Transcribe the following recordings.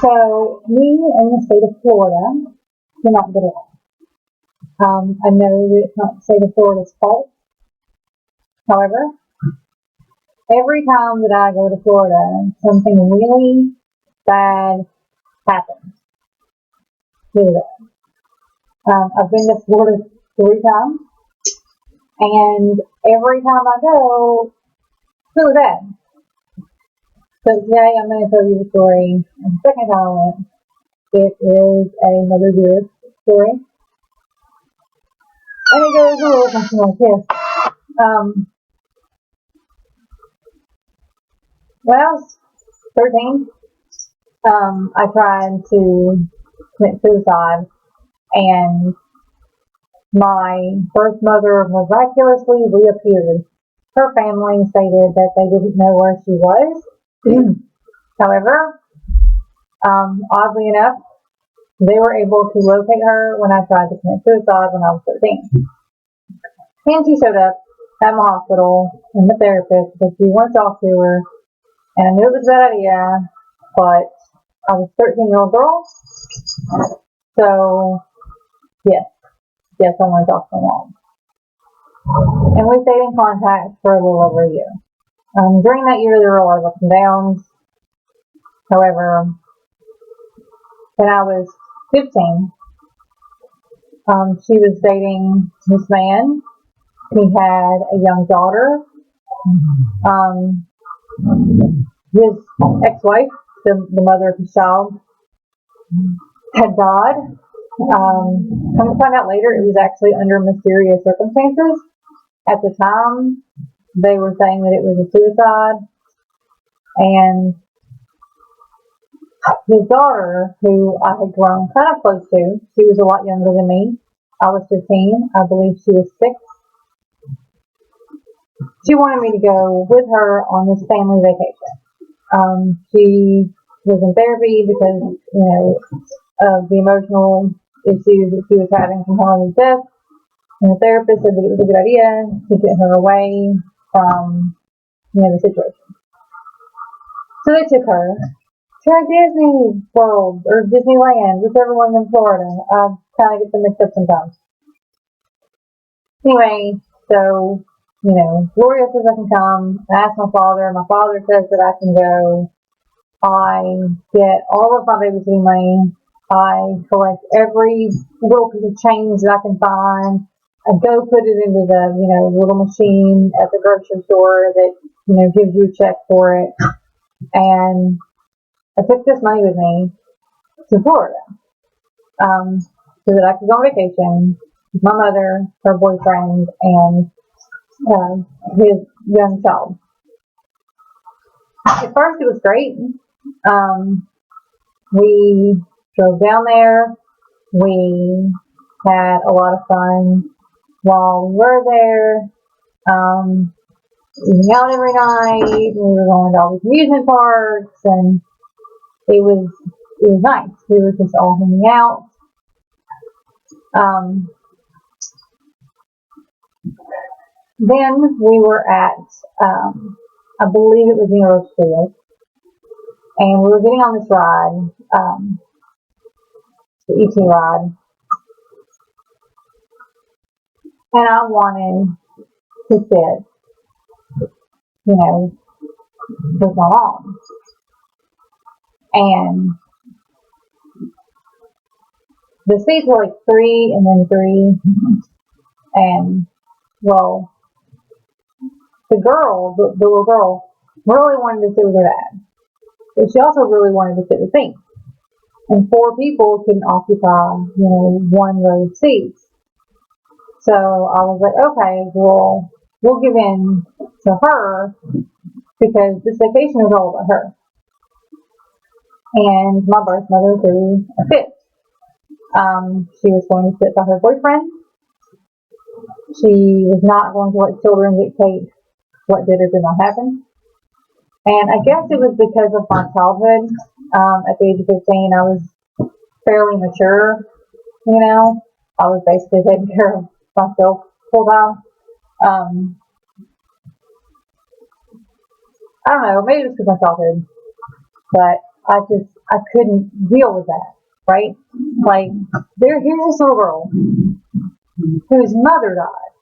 So, me and the state of Florida do not get along. I know that it's not the state of Florida's fault. However, every time that I go to Florida, something really bad happens. Really bad. I've been to Florida 3 times, and every time I go, it's really bad. So today I'm going to tell you the story. And the second time I went, it is a Mother Dearest story, and it goes a little something like this. When I was 13, I tried to commit suicide, and my birth mother miraculously reappeared. Her family stated that they didn't know where she was. However, oddly enough, they were able to locate her when I tried to commit suicide when I was 13. And she showed up at my hospital and the therapist because she wanted to talk to her. And I knew it was a bad idea, but I was a 13-year-old girl. So, yes, I wanted to talk to my mom. And we stayed in contact for a little over a year. During that year, there were a lot of ups and downs. However, when I was 15, she was dating this man. He had a young daughter. His ex-wife, the mother of his child, had died. Come to find out later, it was actually under mysterious circumstances. At the time, they were saying that it was a suicide. And his daughter, who I had grown kind of close to, she was a lot younger than me. I was 15. I believe she was 6. She wanted me to go with her on this family vacation. She was in therapy because, of the emotional issues that she was having from her mother's death. And the therapist said that it was a good idea to get her away from, the situation. So they took her to Disney World or Disneyland, whichever one's in Florida. I kind of get them mixed up sometimes. Anyway, so, Gloria says I can come. I ask my father. My father says that I can go. I get all of my babysitting money. I collect every little piece of change that I can find. I go put it into the, little machine at the grocery store that, gives you a check for it. And I took this money with me to Florida, so that I could go on vacation with my mother, her boyfriend, and his young child. At first, it was great. We drove down there. We had a lot of fun while we were there. Eating out every night. We were going to all these amusement parks, and it was nice. We were just all hanging out. Then we were at, I believe it was Universal Studios, and we were getting on this ride, the E.T. ride, and I wanted to sit, with my mom. And the seats were like 3 and then 3, and, well, the little girl, really wanted to sit with her dad. But she also really wanted to sit with me. And 4 people couldn't occupy, one row of seats. So I was like, okay, well, we'll give in to her because this vacation is all about her. And my birth mother threw a fit. She was going to sit by her boyfriend. She was not going to let children dictate what did or did not happen. And I guess it was because of my childhood. At the age of 15, I was fairly mature, I was basically taking care of myself full time. I don't know, maybe it was because of my childhood, but I couldn't deal with that, right? Like, here's this little girl whose mother died,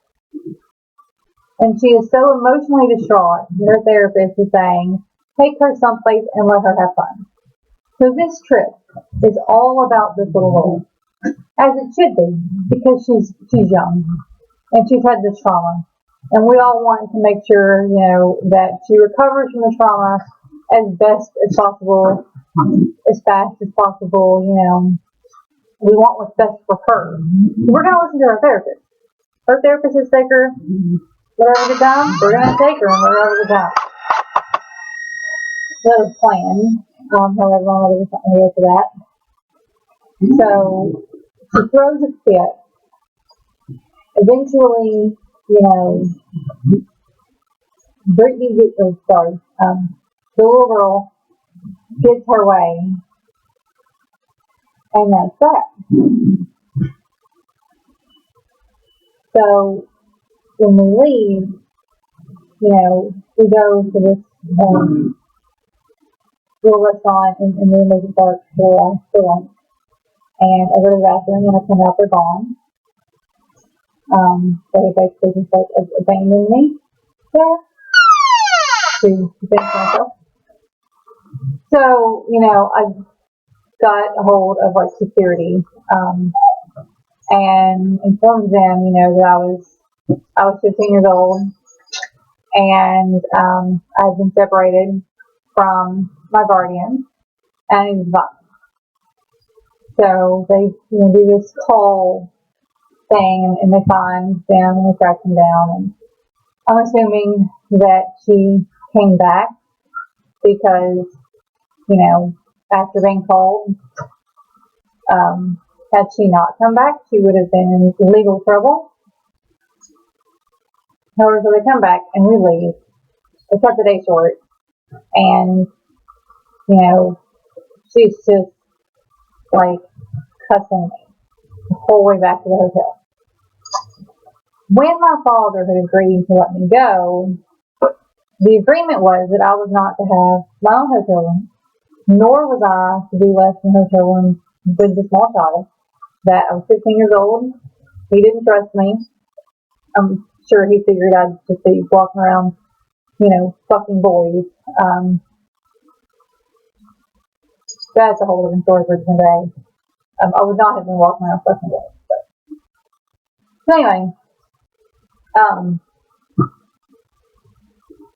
and she is so emotionally distraught. Her therapist is saying, take her someplace and let her have fun. So this trip is all about this little girl, as it should be, because she's young and she's had this trauma, and we all want to make sure, that she recovers from the trauma as best as possible, as fast as possible. We want what's best for her. We're going to listen to her therapist. Her therapist is take her whatever the time. We're going to take her whatever the time. That was planned. However, my mother was not here for that. So she throws a fit. Eventually, the little girl gets her way, and that's that. So when we leave, we go to this little restaurant in the amusement park for lunch, and I go to the bathroom, and I come out, they're gone. They basically just abandoned me there to defend myself. So, I got a hold of security, and informed them, that I was 15 years old, and I had been separated from my guardian, and he was violent. So they, do this call thing, and they find them and they track them down. And I'm assuming that she came back because, after being called, had she not come back, she would have been in legal trouble. However, so they come back and we leave. They cut the day short, and she's just cussing me the whole way back to the hotel. When my father had agreed to let me go, the agreement was that I was not to have my own hotel room, nor was I to be left in a hotel room with the small child. That I was 15 years old. He didn't trust me. I'm sure he figured I'd just be walking around, fucking boys. That's a whole different story for today. I would not have been walking around fucking boys. So anyway,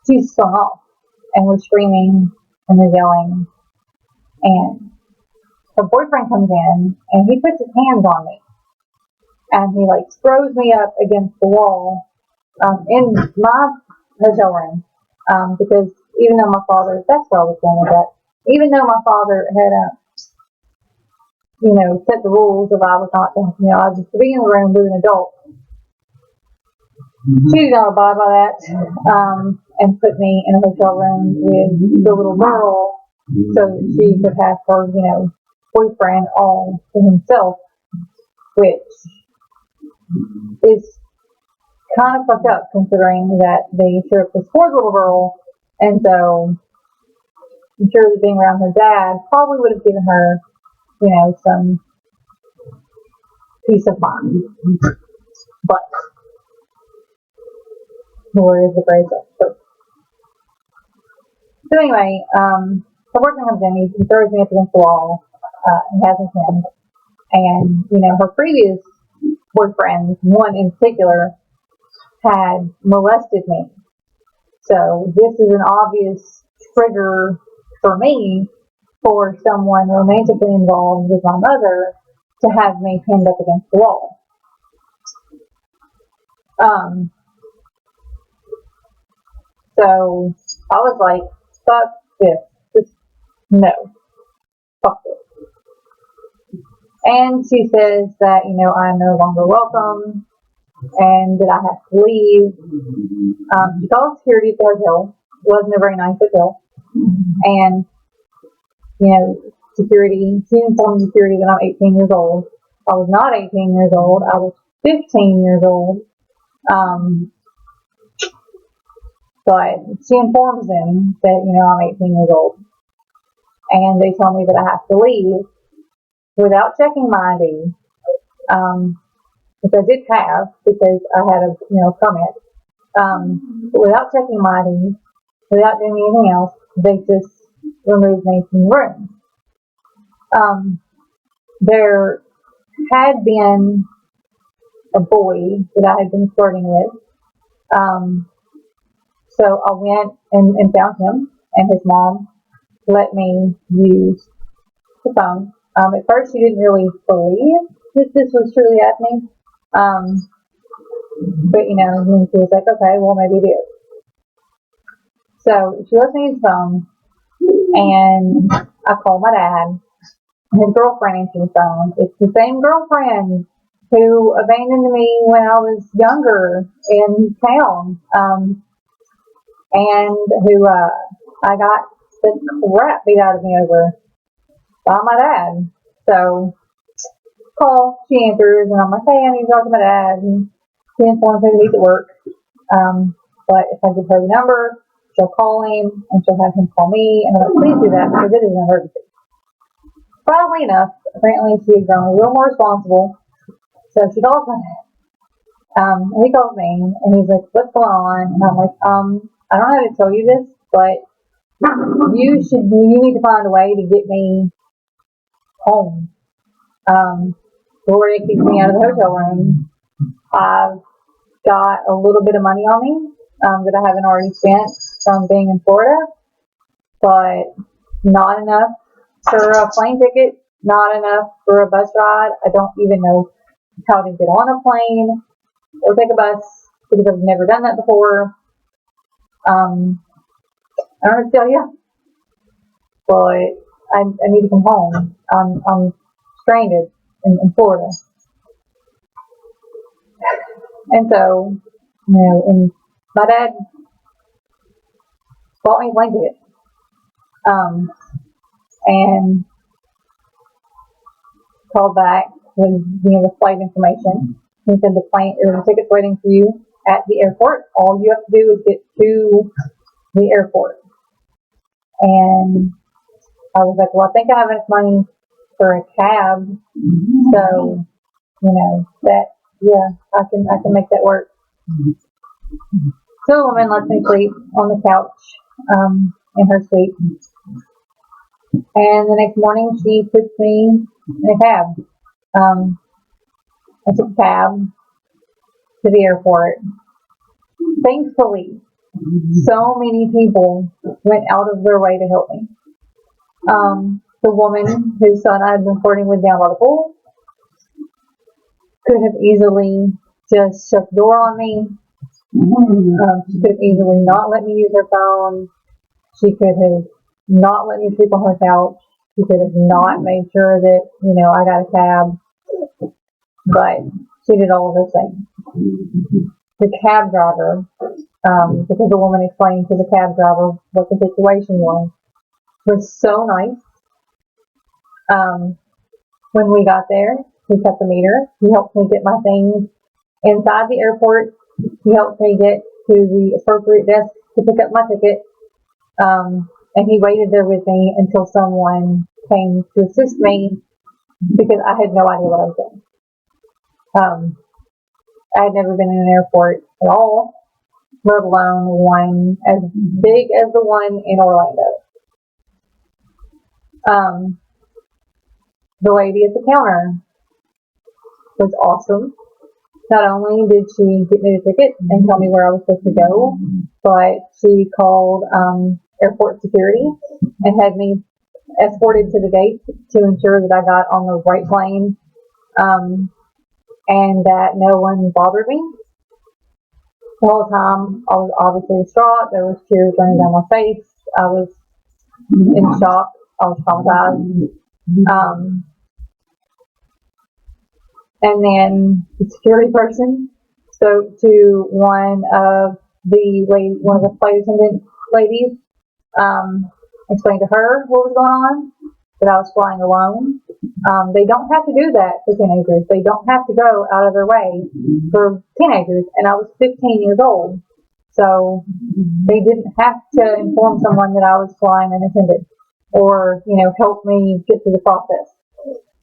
she's swung off, and we're screaming and we're yelling, and her boyfriend comes in and he puts his hands on me, and he throws me up against the wall in my hotel room, because even though my father, that's where I was going with that, even though my father had set the rules of I was not to, I was to be in the room with an adult, she did not abide by that, and put me in a hotel room with the little girl so that she could have her, boyfriend all to himself, which is kind of fucked up considering that the trip was for the little girl, and so I'm sure that being around her dad probably would have given her, some peace of mind. But where is the phrase? So anyway, the boyfriend comes in, he throws me up against the wall, he has his hand, and, her previous boyfriends, one in particular, had molested me. So this is an obvious trigger for me for someone romantically involved with my mother to have me pinned up against the wall. So I was like, fuck this. Just no. Fuck this. And she says that, I'm no longer welcome and that I have to leave. She called security at the hotel. It wasn't a very nice hotel. And, she informed security that I'm 18 years old. I was not 18 years old. I was 15 years old. But she informs them that, I'm 18 years old. and they tell me that I have to leave without checking my ID, which I did have because I had a permit. But without checking my ID, without doing anything else, they just removed me from the room. There had been a boy that I had been flirting with. So I went and found him, and his mom let me use the phone. At first, she didn't really believe that this was truly happening. But then she was like, okay, well, maybe it is. So she lets me use the phone, and I call my dad. His girlfriend answers the phone. It's the same girlfriend who abandoned me when I was younger in town, and who I got the crap beat out of me over by my dad. So call, she answers, and I'm like, hey, I need to talk to my dad. And she informs me that he's at work. But if I give her the number, she'll call him, and she'll have him call me, and I'm like, please do that because it is an emergency. Funnily enough, apparently she had grown a little more responsible, so she calls my dad. He calls me, and he's like, what's going on? And I'm like, I don't know how to tell you this, but you need to find a way to get me home. Gloria keeps me out of the hotel room. I've got a little bit of money on me that I haven't already spent from being in Florida, but not enough for a plane ticket, not enough for a bus ride. I don't even know how to get on a plane or take a bus because I've never done that before. I don't know what to tell you, but I need to come home. I'm stranded in Florida. And so, and my dad bought me a plane ticket. And called back with the flight information. He said the ticket's waiting for you at the airport. All you have to do is get to the airport. And I was like, well, I think I have enough money for a cab. So, I can make that work. So a woman lets me sleep on the couch, in her suite. And the next morning she puts me in a cab. I took a cab to the airport. Thankfully, so many people went out of their way to help me. The woman whose son I had been flirting with down by the pool could have easily just shut the door on me. She could have easily not let me use her phone. She could have not let me sleep on her couch. She could have not made sure that, I got a cab. But she did all of those things. The cab driver, because the woman explained to the cab driver what the situation was so nice. When we got there, he cut the meter. He helped me get my things inside the airport. He helped me get to the appropriate desk to pick up my ticket. And he waited there with me until someone came to assist me because I had no idea what I was doing. I had never been in an airport at all, let alone one as big as the one in Orlando. The lady at the counter was awesome. Not only did she get me the ticket and tell me where I was supposed to go, but she called airport security and had me escorted to the gate to ensure that I got on the right plane and that no one bothered me. The whole time I was obviously distraught. There was tears running down my face. I was in shock. I was traumatized. And then the security person spoke to one of the flight attendant ladies, explained to her what was going on, that I was flying alone. They don't have to do that for teenagers. They don't have to go out of their way for teenagers. And I was 15 years old. So they didn't have to inform someone that I was flying unattended. or, help me get through the process.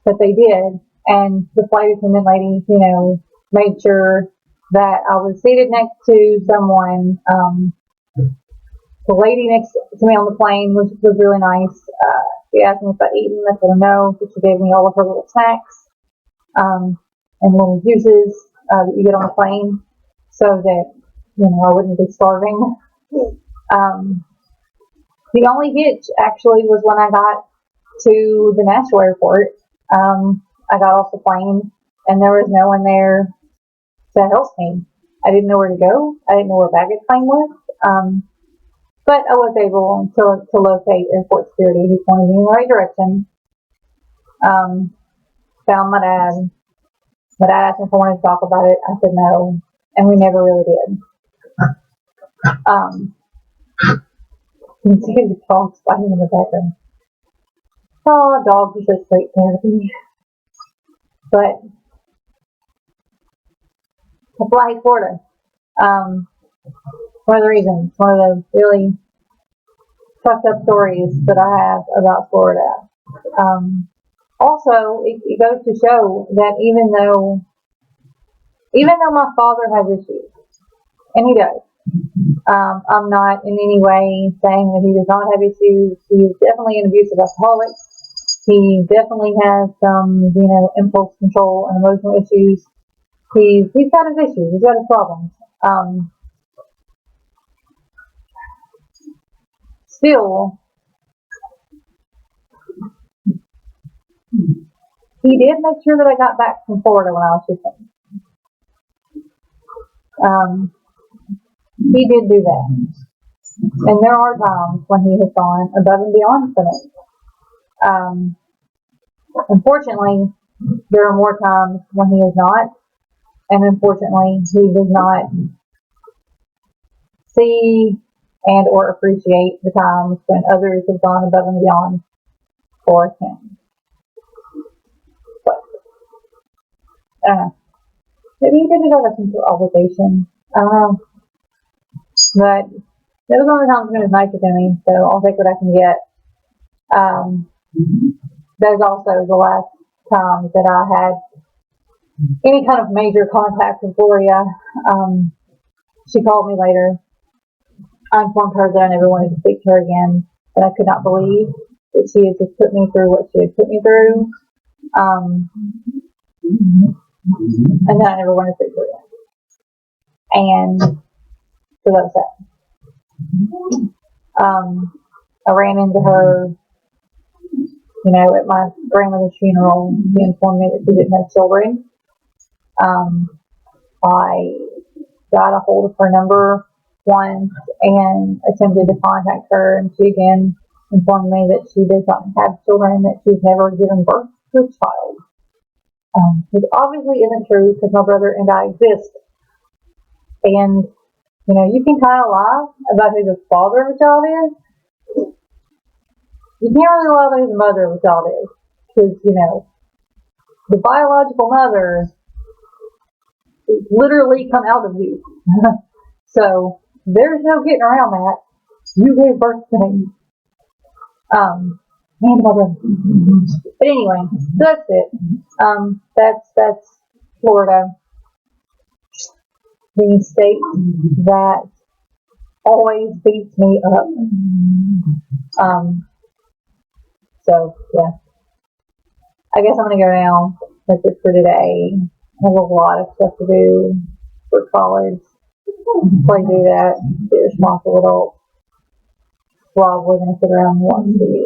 But they did. And the flight attendant lady, made sure that I was seated next to someone. The lady next to me on the plane was really nice. She asked me if I'd eaten. I told her no. So she gave me all of her little snacks and little juices that you get on the plane, so that I wouldn't be starving. The only hitch actually was when I got to the Nashville airport. I got off the plane and there was no one there to help me. I didn't know where to go. I didn't know where baggage claim was. But I was able to locate airport security. He pointed me in the right direction. Found my dad. My dad asked me if I wanted to talk about it. I said no, and we never really did. You can see the dogs fighting in the background. Oh, dogs are such great therapy. But I fly Florida. One of the reasons, one of the really fucked up stories that I have about Florida. Also, it goes to show that even though my father has issues, and he does, I'm not in any way saying that he does not have issues. He is definitely an abusive alcoholic. He definitely has some, impulse control and emotional issues. He's got his issues. He's got his problems. Still, he did make sure that I got back from Florida when I was 15. He did do that. And there are times when he has gone above and beyond for me. Unfortunately, there are more times when he is not. And unfortunately, he does not see and or appreciate the times when others have gone above and beyond for him. But, I don't know. Maybe he did it out of some sort of obligation. I don't know. But that was one of the times when it was nicer to me, so I'll take what I can get. That was also the last time that I had any kind of major contact with Gloria. She called me later. I informed her that I never wanted to speak to her again, that I could not believe that she had just put me through what she had put me through, and that I never wanted to speak to her again. And so that was that. I ran into her, at my grandmother's funeral. She informed me that she didn't have children. I got a hold of her number once and attempted to contact her, and she again informed me that she does not have children, that she's never given birth to a child. Which obviously isn't true, because my brother and I exist. And, you can kind of lie about who the father of a child is. You can't really lie about who the mother of a child is. Because, the biological mother literally come out of you. So, there's no getting around that. You gave birth to me. And my brother. But anyway, that's it. That's Florida. The state that always beats me up. So, yeah. I guess I'm going to go now. That's it for today. I have a lot of stuff to do for college. Play do that. Be a responsible adult. Probably going to sit around and watch TV.